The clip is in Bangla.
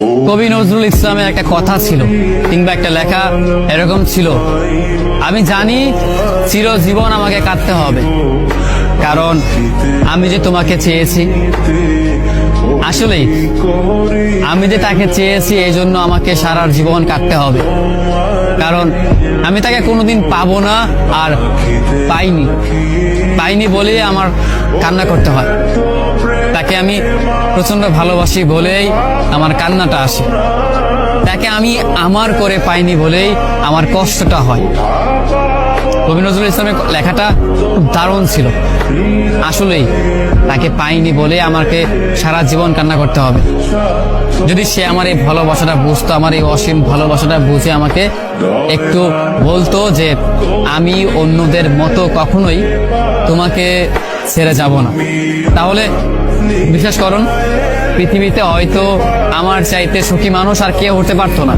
কবি নজরুল ইসলামের একটা কথা ছিল কিংবা একটা লেখা এরকম ছিল, আমি জানি চিরজীবন আমাকে কাঁদতে হবে, কারণ আমি যে তোমাকে চেয়েছি। আসলেই আমি যে তাকে চেয়েছি এই জন্য আমাকে সারা জীবন কাটতে হবে, কারণ আমি তাকে কোনোদিন পাবো না, আর পাইনি বলে আমার কান্না করতে হয়। তাকে আমি প্রচন্ড ভালোবাসি বলেই আমার কান্নাটা আসে, তাকে আমি আমার করে পাইনি বলেই আমার কষ্টটা হয়। কবি নজরুল ইসলামের লেখাটা খুব দারুণ ছিল। আসলেই তাকে পাইনি বলে আমাকে সারা জীবন কান্না করতে হবে। যদি সে আমার এই ভালোবাসাটা বুঝতো, আমার এই অসীম ভালোবাসাটা বুঝে আমাকে একটু বলতো যে আমি অন্যদের মতো কখনোই তোমাকে ছেড়ে যাব না, তাহলে বিশ্বাস করুন পৃথিবীতে হয়তো আমার চাইতে সুখী মানুষ আর কেউ হতে পারতো না।